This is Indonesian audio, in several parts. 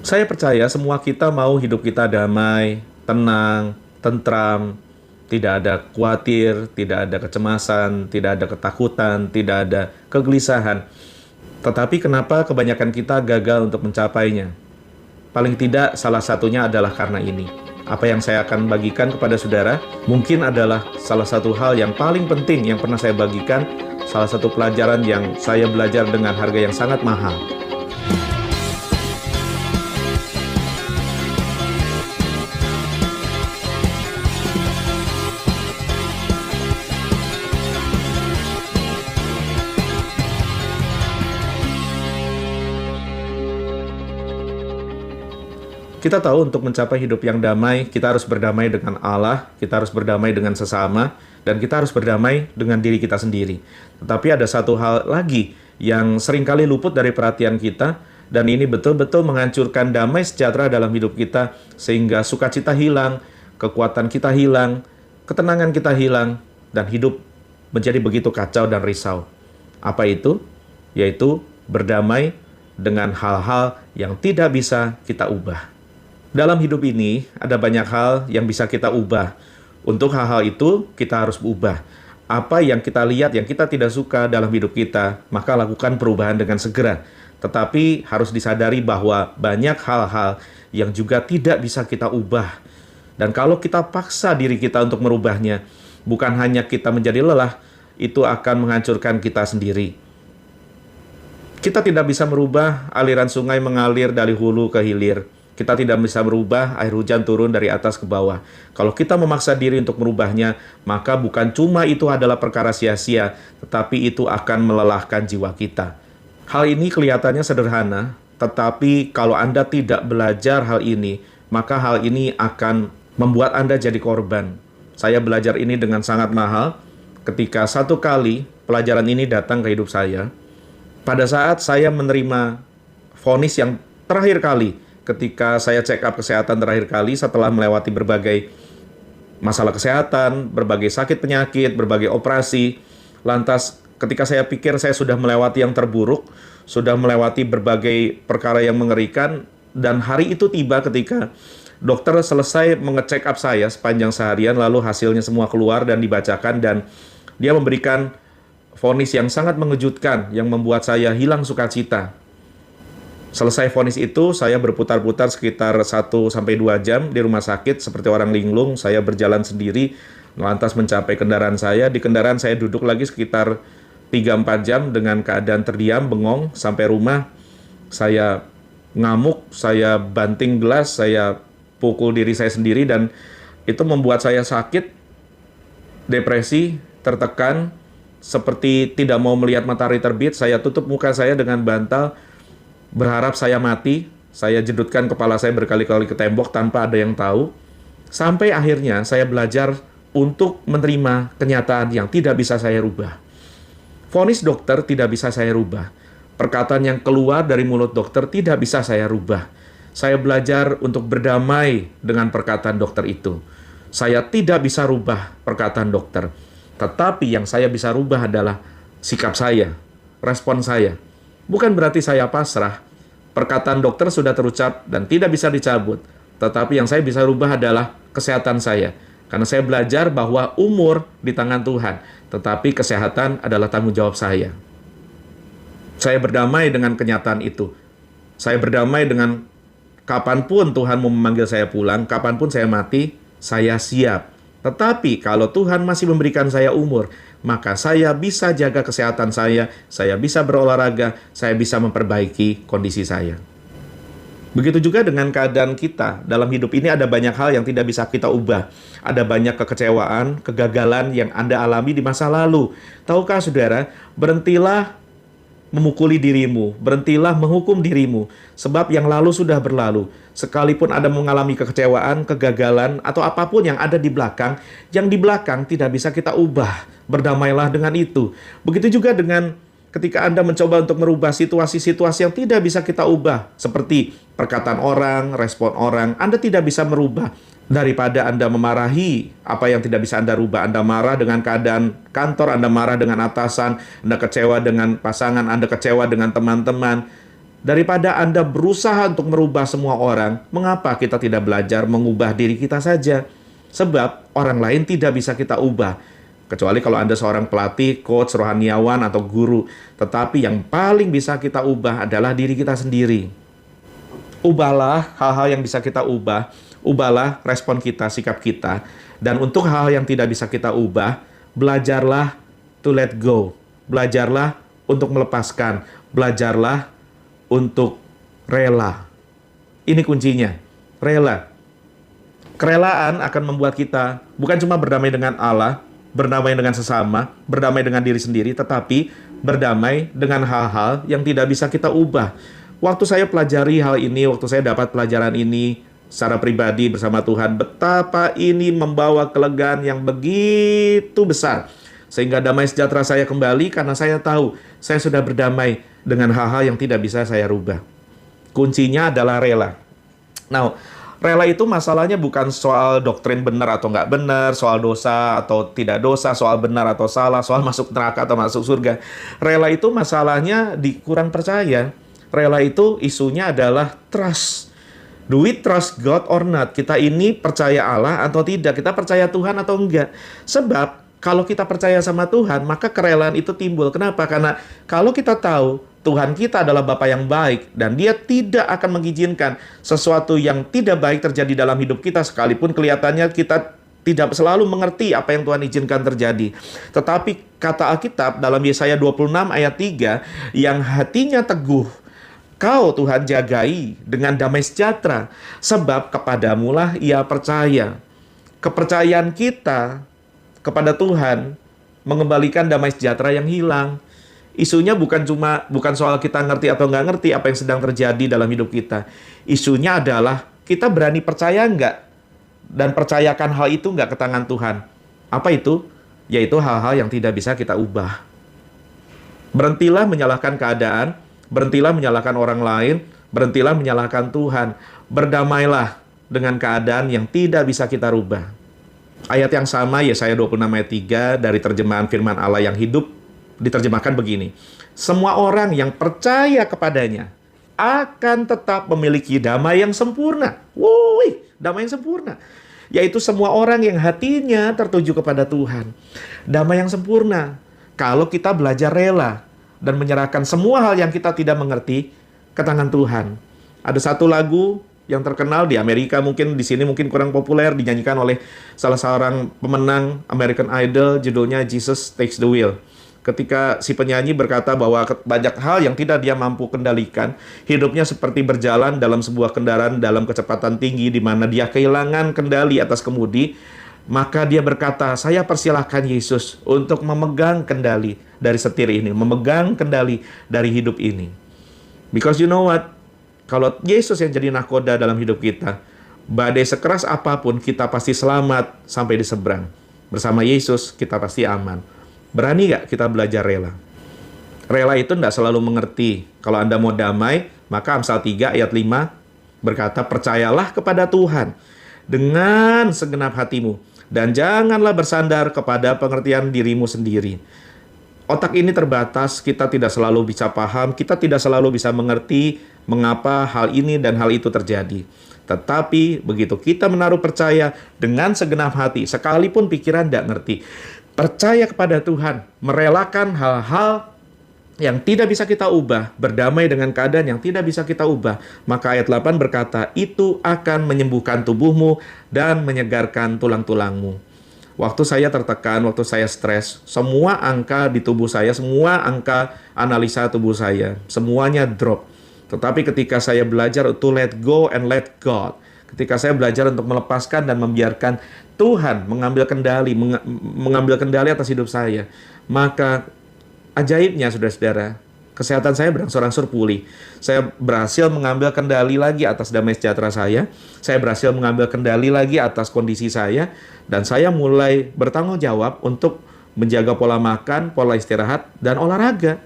Saya percaya semua kita mau hidup kita damai, tenang, tentram, tidak ada khawatir, tidak ada kecemasan, tidak ada ketakutan, tidak ada kegelisahan. Tetapi kenapa kebanyakan kita gagal untuk mencapainya? Paling tidak salah satunya adalah karena ini. Apa yang saya akan bagikan kepada saudara mungkin adalah salah satu hal yang paling penting yang pernah saya bagikan, salah satu pelajaran yang saya belajar dengan harga yang sangat mahal. Kita tahu untuk mencapai hidup yang damai, kita harus berdamai dengan Allah, kita harus berdamai dengan sesama, dan kita harus berdamai dengan diri kita sendiri. Tetapi ada satu hal lagi yang seringkali luput dari perhatian kita, dan ini betul-betul menghancurkan damai sejahtera dalam hidup kita, sehingga sukacita hilang, kekuatan kita hilang, ketenangan kita hilang, dan hidup menjadi begitu kacau dan risau. Apa itu? Yaitu berdamai dengan hal-hal yang tidak bisa kita ubah. Dalam hidup ini, ada banyak hal yang bisa kita ubah. Untuk hal-hal itu, kita harus ubah. Apa yang kita lihat yang kita tidak suka dalam hidup kita, maka lakukan perubahan dengan segera. Tetapi harus disadari bahwa banyak hal-hal yang juga tidak bisa kita ubah. Dan kalau kita paksa diri kita untuk merubahnya, bukan hanya kita menjadi lelah, itu akan menghancurkan kita sendiri. Kita tidak bisa merubah aliran sungai mengalir dari hulu ke hilir. Kita tidak bisa merubah air hujan turun dari atas ke bawah. Kalau kita memaksa diri untuk merubahnya, maka bukan cuma itu adalah perkara sia-sia, tetapi itu akan melelahkan jiwa kita. Hal ini kelihatannya sederhana, tetapi kalau Anda tidak belajar hal ini, maka hal ini akan membuat Anda jadi korban. Saya belajar ini dengan sangat mahal ketika satu kali pelajaran ini datang ke hidup saya. Pada saat saya menerima vonis yang terakhir kali, ketika saya check up kesehatan terakhir kali setelah melewati berbagai masalah kesehatan, berbagai sakit penyakit, berbagai operasi. Lantas ketika saya pikir saya sudah melewati yang terburuk, sudah melewati berbagai perkara yang mengerikan, dan hari itu tiba ketika dokter selesai mengecek up saya sepanjang seharian, lalu hasilnya semua keluar dan dibacakan, dan dia memberikan vonis yang sangat mengejutkan yang membuat saya hilang sukacita. Selesai vonis itu, saya berputar-putar sekitar 1-2 jam di rumah sakit seperti orang linglung. Saya berjalan sendiri, lantas mencapai kendaraan saya. Di kendaraan saya duduk lagi sekitar 3-4 jam dengan keadaan terdiam, bengong. Sampai rumah, saya ngamuk, saya banting gelas, saya pukul diri saya sendiri, dan itu membuat saya sakit, depresi, tertekan, seperti tidak mau melihat matahari terbit. Saya tutup muka saya dengan bantal, berharap saya mati. Saya jedutkan kepala saya berkali-kali ke tembok tanpa ada yang tahu. Sampai akhirnya saya belajar untuk menerima kenyataan yang tidak bisa saya rubah. Vonis dokter tidak bisa saya rubah. Perkataan yang keluar dari mulut dokter tidak bisa saya rubah. Saya belajar untuk berdamai dengan perkataan dokter itu. Saya tidak bisa rubah perkataan dokter. Tetapi yang saya bisa rubah adalah sikap saya, respon saya. Bukan berarti saya pasrah. Perkataan dokter sudah terucap dan tidak bisa dicabut. Tetapi yang saya bisa rubah adalah kesehatan saya. Karena saya belajar bahwa umur di tangan Tuhan. Tetapi kesehatan adalah tanggung jawab saya. Saya berdamai dengan kenyataan itu. Saya berdamai dengan kapanpun Tuhan mau memanggil saya pulang, kapanpun saya mati, saya siap. Tetapi kalau Tuhan masih memberikan saya umur, maka saya bisa jaga kesehatan saya bisa berolahraga, saya bisa memperbaiki kondisi saya. Begitu juga dengan keadaan kita. Dalam hidup ini ada banyak hal yang tidak bisa kita ubah. Ada banyak kekecewaan, kegagalan yang Anda alami di masa lalu. Tahukah saudara, berhentilah memukuli dirimu, berhentilah menghukum dirimu, sebab yang lalu sudah berlalu. Sekalipun Anda mengalami kekecewaan, kegagalan, atau apapun yang ada di belakang, yang di belakang tidak bisa kita ubah. Berdamailah dengan itu. Begitu juga dengan ketika Anda mencoba untuk merubah situasi-situasi yang tidak bisa kita ubah, seperti perkataan orang, respon orang, Anda tidak bisa merubah. Daripada Anda memarahi apa yang tidak bisa Anda rubah, Anda marah dengan keadaan kantor, Anda marah dengan atasan, Anda kecewa dengan pasangan, Anda kecewa dengan teman-teman, Daripada Anda berusaha untuk merubah semua orang, mengapa kita tidak belajar mengubah diri kita saja? Sebab orang lain tidak bisa kita ubah. Kecuali kalau Anda seorang pelatih, coach, rohaniawan, atau guru. Tetapi yang paling bisa kita ubah adalah diri kita sendiri. Ubahlah hal-hal yang bisa kita ubah. Ubahlah respon kita, sikap kita. Dan untuk hal-hal yang tidak bisa kita ubah, belajarlah to let go. Belajarlah untuk melepaskan. Belajarlah untuk rela. Ini kuncinya, rela. Kerelaan akan membuat kita bukan cuma berdamai dengan Allah, berdamai dengan sesama, berdamai dengan diri sendiri, tetapi berdamai dengan hal-hal yang tidak bisa kita ubah. Waktu saya pelajari hal ini, waktu saya dapat pelajaran ini secara pribadi bersama Tuhan, betapa ini membawa kelegaan yang begitu besar. Sehingga damai sejahtera saya kembali karena saya tahu saya sudah berdamai dengan hal-hal yang tidak bisa saya rubah. Kuncinya adalah rela. Nah, rela itu masalahnya bukan soal doktrin benar atau nggak benar, soal dosa atau tidak dosa, soal benar atau salah, soal masuk neraka atau masuk surga. Rela itu masalahnya di kurang percaya. Rela itu isunya adalah trust. Do we trust God or not? Kita ini percaya Allah atau tidak? Kita percaya Tuhan atau enggak? Sebab kalau kita percaya sama Tuhan, maka kerelaan itu timbul. Kenapa? Karena kalau kita tahu Tuhan kita adalah Bapa yang baik dan Dia tidak akan mengizinkan sesuatu yang tidak baik terjadi dalam hidup kita, sekalipun kelihatannya kita tidak selalu mengerti apa yang Tuhan izinkan terjadi. Tetapi kata Alkitab dalam Yesaya 26 ayat 3, yang hatinya teguh, Kau Tuhan jagai dengan damai sejahtera, sebab kepadamulah ia percaya. Kepercayaan kita kepada Tuhan mengembalikan damai sejahtera yang hilang. Isunya bukan soal kita ngerti atau nggak ngerti apa yang sedang terjadi dalam hidup kita. Isunya adalah kita berani percaya nggak dan percayakan hal itu nggak ke tangan Tuhan. Apa itu? Yaitu hal-hal yang tidak bisa kita ubah. Berhentilah menyalahkan keadaan, berhentilah menyalahkan orang lain, berhentilah menyalahkan Tuhan. Berdamailah dengan keadaan yang tidak bisa kita rubah. Ayat yang sama, Yesaya 26 ayat 3 dari terjemahan firman Allah yang hidup, diterjemahkan begini. Semua orang yang percaya kepadanya akan tetap memiliki damai yang sempurna. Woi, damai yang sempurna. Yaitu semua orang yang hatinya tertuju kepada Tuhan. Damai yang sempurna. Kalau kita belajar rela dan menyerahkan semua hal yang kita tidak mengerti ke tangan Tuhan. Ada satu lagu yang terkenal di Amerika, mungkin di sini mungkin kurang populer, dinyanyikan oleh salah seorang pemenang American Idol, judulnya Jesus Takes the Wheel. Ketika si penyanyi berkata bahwa banyak hal yang tidak dia mampu kendalikan, hidupnya seperti berjalan dalam sebuah kendaraan dalam kecepatan tinggi di mana dia kehilangan kendali atas kemudi, maka dia berkata, saya persilahkan Yesus untuk memegang kendali dari setir ini, memegang kendali dari hidup ini. Because you know what? Kalau Yesus yang jadi nahkoda dalam hidup kita, badai sekeras apapun kita pasti selamat sampai di seberang. Bersama Yesus kita pasti aman. Berani gak kita belajar rela? Rela itu tidak selalu mengerti. Kalau Anda mau damai, maka Amsal 3 ayat 5 berkata, percayalah kepada Tuhan dengan segenap hatimu, dan janganlah bersandar kepada pengertian dirimu sendiri. Otak ini terbatas, kita tidak selalu bisa paham, kita tidak selalu bisa mengerti mengapa hal ini dan hal itu terjadi. Tetapi begitu kita menaruh percaya dengan segenap hati, sekalipun pikiran tidak ngerti, percaya kepada Tuhan, merelakan hal-hal yang tidak bisa kita ubah, berdamai dengan keadaan yang tidak bisa kita ubah, maka ayat 8 berkata, itu akan menyembuhkan tubuhmu dan menyegarkan tulang-tulangmu. Waktu saya tertekan, waktu saya stres, semua angka di tubuh saya, semua angka analisa tubuh saya, semuanya drop. Tetapi ketika saya belajar to let go and let God, ketika saya belajar untuk melepaskan dan membiarkan Tuhan mengambil kendali atas hidup saya, maka ajaibnya, saudara-saudara, kesehatan saya berangsur-angsur pulih. Saya berhasil mengambil kendali lagi atas damai sejahtera saya berhasil mengambil kendali lagi atas kondisi saya, dan saya mulai bertanggung jawab untuk menjaga pola makan, pola istirahat, dan olahraga.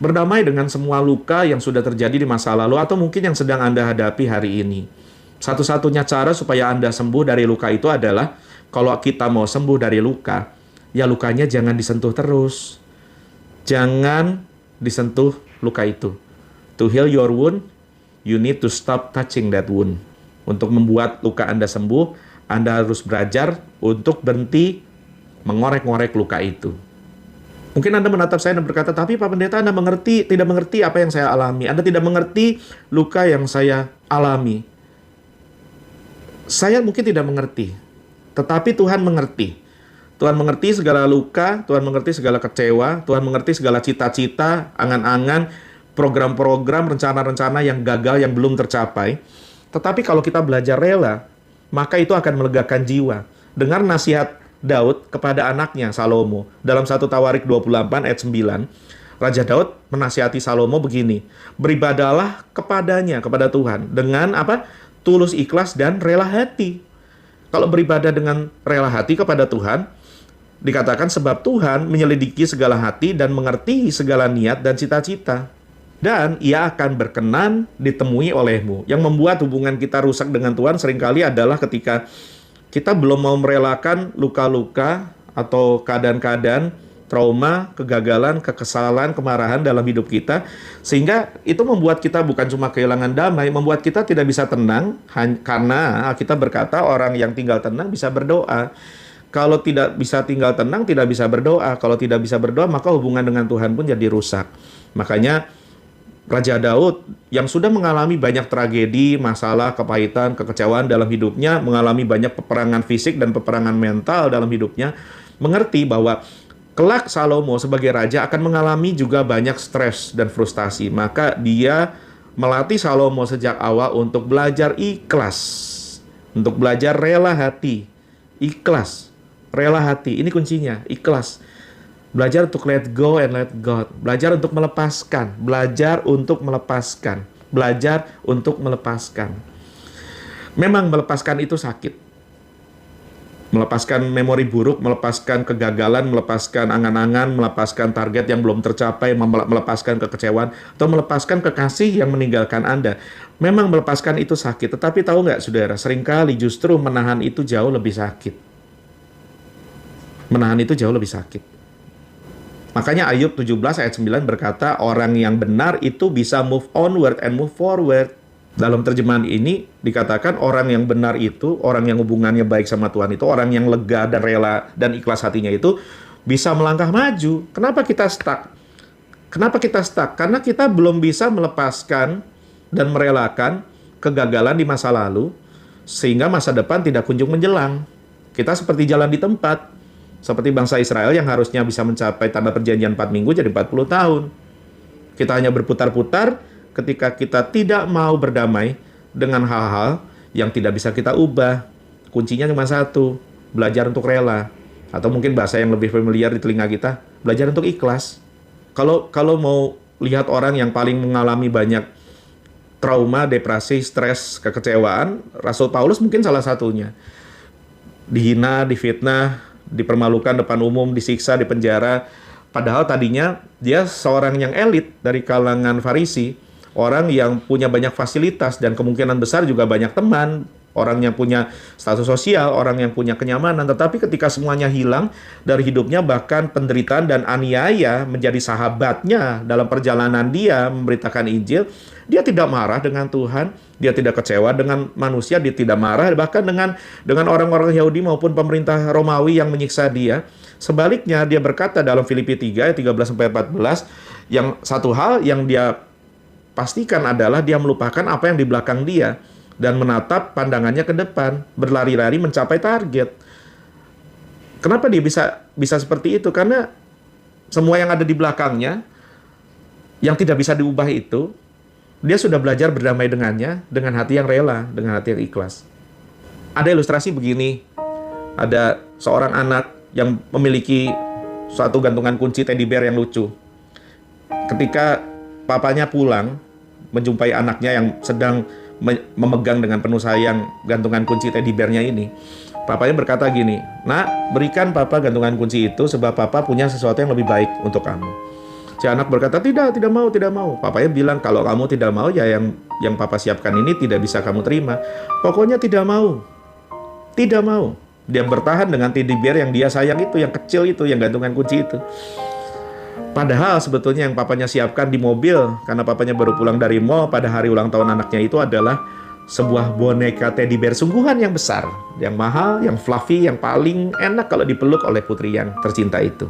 Berdamai dengan semua luka yang sudah terjadi di masa lalu atau mungkin yang sedang Anda hadapi hari ini. Satu-satunya cara supaya Anda sembuh dari luka itu adalah, kalau kita mau sembuh dari luka, ya lukanya jangan disentuh terus. Jangan disentuh luka itu. To heal your wound, you need to stop touching that wound. Untuk membuat luka Anda sembuh, Anda harus belajar untuk berhenti mengorek-ngorek luka itu. Mungkin Anda menatap saya dan berkata, tapi Pak Pendeta, Anda tidak mengerti apa yang saya alami. Anda tidak mengerti luka yang saya alami. Saya mungkin tidak mengerti, tetapi Tuhan mengerti. Tuhan mengerti segala luka, Tuhan mengerti segala kecewa, Tuhan mengerti segala cita-cita, angan-angan, program-program, rencana-rencana yang gagal, yang belum tercapai. Tetapi kalau kita belajar rela, maka itu akan melegakan jiwa. Dengar nasihat Daud kepada anaknya Salomo dalam 1 Tawarik 28 ayat 9. Raja Daud menasihati Salomo begini, beribadalah kepadanya, kepada Tuhan, dengan apa? Tulus ikhlas dan rela hati. Kalau beribadah dengan rela hati kepada Tuhan, dikatakan sebab Tuhan menyelidiki segala hati dan mengerti segala niat dan cita-cita. Dan ia akan berkenan ditemui olehmu. Yang membuat hubungan kita rusak dengan Tuhan seringkali adalah ketika kita belum mau merelakan luka-luka atau keadaan-keadaan trauma, kegagalan, kekesalan, kemarahan dalam hidup kita. Sehingga itu membuat kita bukan cuma kehilangan damai, membuat kita tidak bisa tenang, karena kita berkata orang yang tinggal tenang bisa berdoa. Kalau tidak bisa tinggal tenang, tidak bisa berdoa. Kalau tidak bisa berdoa, maka hubungan dengan Tuhan pun jadi rusak. Makanya Raja Daud yang sudah mengalami banyak tragedi, masalah, kepahitan, kekecewaan dalam hidupnya, mengalami banyak peperangan fisik dan peperangan mental dalam hidupnya, mengerti bahwa kelak Salomo sebagai raja akan mengalami juga banyak stres dan frustasi. Maka dia melatih Salomo sejak awal untuk belajar ikhlas, untuk belajar rela hati, ikhlas, rela hati. Ini kuncinya, ikhlas. Belajar untuk let go and let God. Belajar untuk melepaskan. Belajar untuk melepaskan. Belajar untuk melepaskan. Memang melepaskan itu sakit. Melepaskan memori buruk, melepaskan kegagalan, melepaskan angan-angan, melepaskan target yang belum tercapai, melepaskan kekecewaan, atau melepaskan kekasih yang meninggalkan Anda. Memang melepaskan itu sakit. Tetapi tahu nggak, saudara, seringkali justru menahan itu jauh lebih sakit. Menahan itu jauh lebih sakit. Makanya Ayub 17 ayat 9 berkata, orang yang benar itu bisa move onward and move forward. Dalam terjemahan ini dikatakan orang yang benar itu, orang yang hubungannya baik sama Tuhan itu, orang yang lega dan rela dan ikhlas hatinya itu bisa melangkah maju. Kenapa kita stuck? Kenapa kita stuck? Karena kita belum bisa melepaskan dan merelakan kegagalan di masa lalu, sehingga masa depan tidak kunjung menjelang. Kita seperti jalan di tempat. Seperti bangsa Israel yang harusnya bisa mencapai tanda perjanjian 4 minggu jadi 40 tahun. Kita hanya berputar-putar ketika kita tidak mau berdamai dengan hal-hal yang tidak bisa kita ubah. Kuncinya cuma satu, belajar untuk rela. Atau mungkin bahasa yang lebih familiar di telinga kita, belajar untuk ikhlas. Kalau mau lihat orang yang paling mengalami banyak trauma, depresi, stres, kekecewaan, Rasul Paulus mungkin salah satunya. Dihina, difitnah, dipermalukan depan umum, disiksa, dipenjara. Padahal tadinya dia seorang yang elit dari kalangan Farisi, orang yang punya banyak fasilitas dan kemungkinan besar juga banyak teman, orang yang punya status sosial, orang yang punya kenyamanan. Tetapi ketika semuanya hilang dari hidupnya, bahkan penderitaan dan aniaya menjadi sahabatnya dalam perjalanan dia memberitakan Injil, dia tidak marah dengan Tuhan, dia tidak kecewa dengan manusia, dia tidak marah bahkan dengan orang-orang Yahudi maupun pemerintah Romawi yang menyiksa dia. Sebaliknya dia berkata dalam Filipi 3 ayat 13-14, yang satu hal yang dia pastikan adalah dia melupakan apa yang di belakang dia dan menatap pandangannya ke depan, berlari-lari mencapai target. Kenapa dia bisa seperti itu? Karena semua yang ada di belakangnya yang tidak bisa diubah itu, dia sudah belajar berdamai dengannya, dengan hati yang rela, dengan hati yang ikhlas. Ada ilustrasi begini, ada seorang anak yang memiliki suatu gantungan kunci teddy bear yang lucu. Ketika papanya pulang, menjumpai anaknya yang sedang memegang dengan penuh sayang gantungan kunci teddy bear-nya ini, papanya berkata gini, "Nak, berikan papa gantungan kunci itu sebab papa punya sesuatu yang lebih baik untuk kamu." Si anak berkata, tidak mau. Papanya bilang, kalau kamu tidak mau, ya yang papa siapkan ini tidak bisa kamu terima. Pokoknya tidak mau. Tidak mau. Dia bertahan dengan teddy bear yang dia sayang itu, yang kecil itu, yang gantungan kunci itu. Padahal sebetulnya yang papanya siapkan di mobil karena papanya baru pulang dari mall pada hari ulang tahun anaknya itu adalah sebuah boneka teddy bear sungguhan yang besar, yang mahal, yang fluffy, yang paling enak kalau dipeluk oleh putri yang tercinta itu.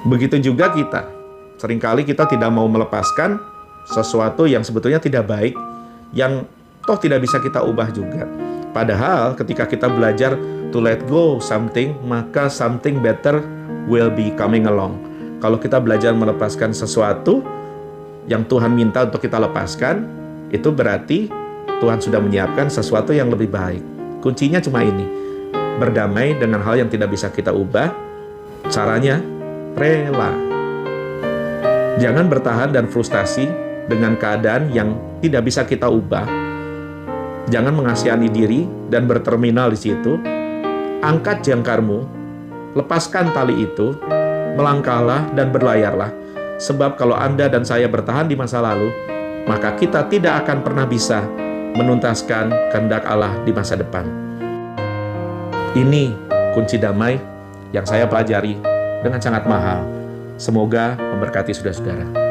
Begitu juga kita. Seringkali kita tidak mau melepaskan sesuatu yang sebetulnya tidak baik, yang toh tidak bisa kita ubah juga. Padahal ketika kita belajar to let go something, maka something better will be coming along. Kalau kita belajar melepaskan sesuatu yang Tuhan minta untuk kita lepaskan, itu berarti Tuhan sudah menyiapkan sesuatu yang lebih baik. Kuncinya cuma ini, berdamai dengan hal yang tidak bisa kita ubah. Caranya, rela. Jangan bertahan dan frustasi dengan keadaan yang tidak bisa kita ubah. Jangan mengasihani diri dan berterminal di situ. Angkat jangkarmu, lepaskan tali itu, melangkahlah dan berlayarlah. Sebab kalau Anda dan saya bertahan di masa lalu, maka kita tidak akan pernah bisa menuntaskan kehendak Allah di masa depan. Ini kunci damai yang saya pelajari dengan sangat mahal. Semoga memberkati saudara-saudara.